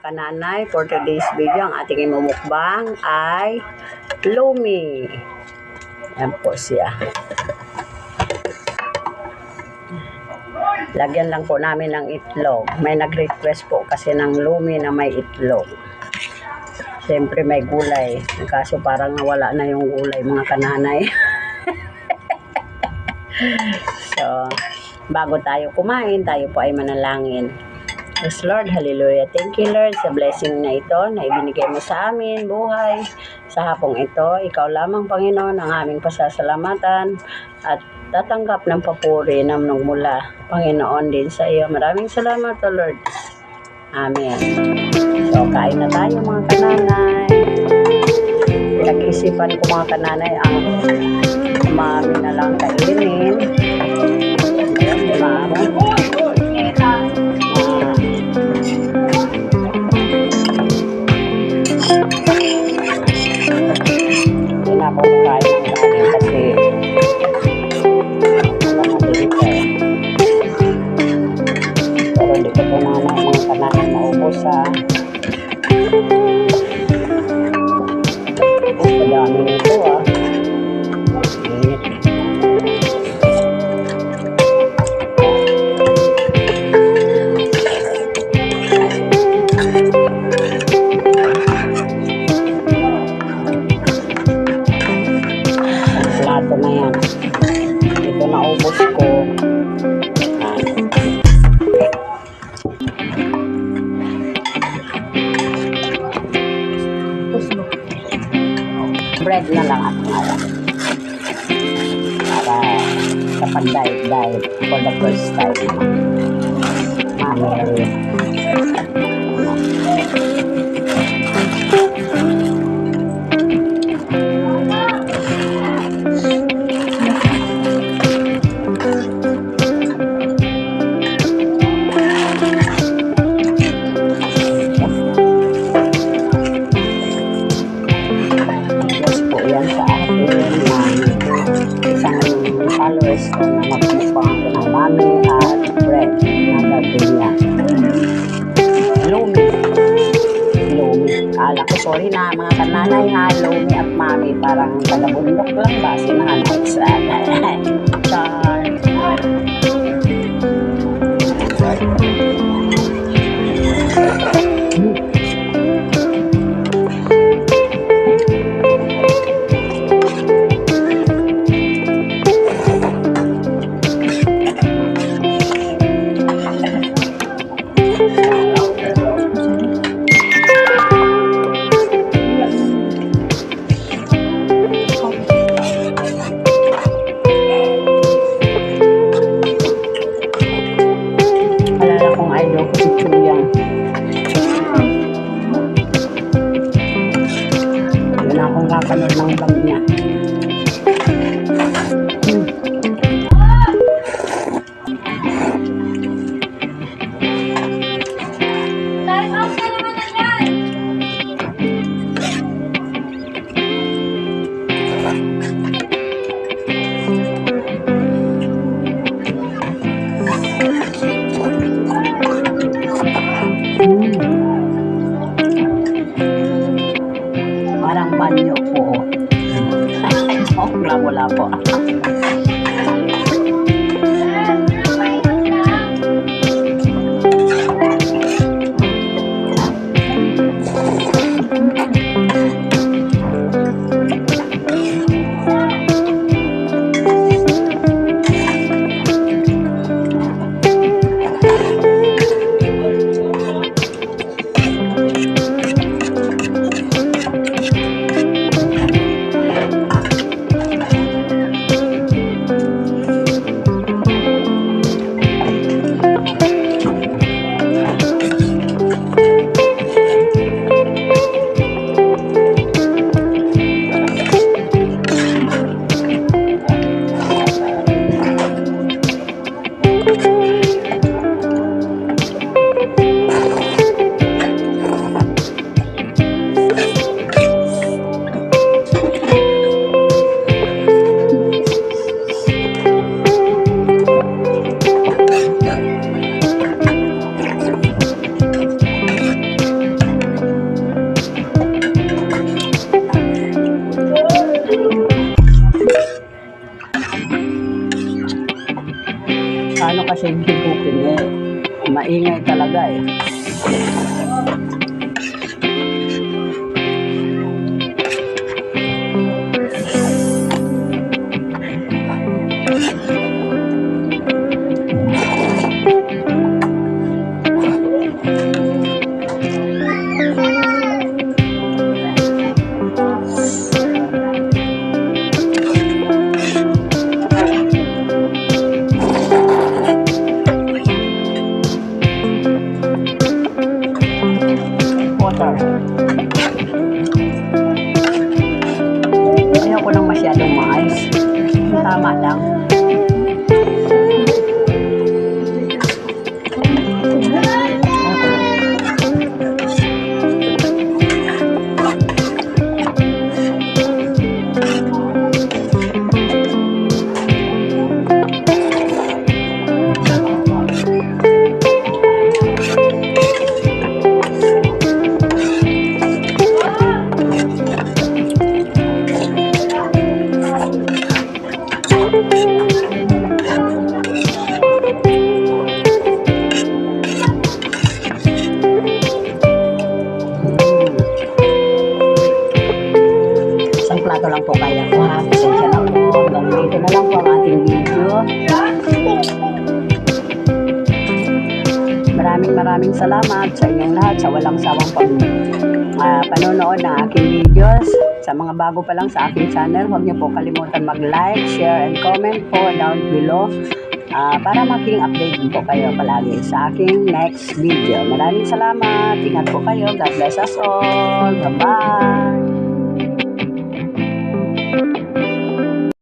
kananay, for today's video, ang ating imumukbang ay lumi. Yan po siya. Lagyan lang po namin ng itlog. May nag-request po kasi ng lumi na may itlog. Siyempre may gulay. Kaso parang nawala na yung gulay, mga kananay. So, bago tayo kumain, tayo po ay manalangin. Yes, Lord, hallelujah. Thank you, Lord, sa blessing na ito na ibinigay mo sa amin, buhay. Sa hapong ito, ikaw lamang, Panginoon, ang aming pasasalamatan at tatanggap ng papuri na mula, Panginoon, din sa iyo. Maraming salamat, O Lord. Amen. So, kain na tayo, mga kananay. Pinag-isipan ko, mga kananay, ang umami na lang kainin. Ayan, padami nito plato na yan. Ito naubos ko. Bread na lang ako ngayon para sa pag-diet for the first time. Mami, followers ko na magmukbang ko ng mami at bread na gagawin niya. Lumi. Kala ko, sorry na mga kananay ha, lumi at mami. Parang taga-bundok lang ba? Sinahanap sa char. Kapanood ng vlog niya. Parang banyo po. aking cooking eh. Maingay talaga eh. Water. Ayoko nang masyadong mais. Tama lang. Isang plato lang po kaya ko ha. Pasensya na po. Hanggang dito na lang po ang ating video. Maraming salamat sa inyong lahat sa walang sawang panonood ng aking videos. Sa mga bago pa lang sa aking channel, huwag niyo po kalimutan mag-like, share, and comment po down below para maging update po kayo palagi sa aking next video. Maraming salamat. Ingat po kayo. God bless us all. Bye-bye.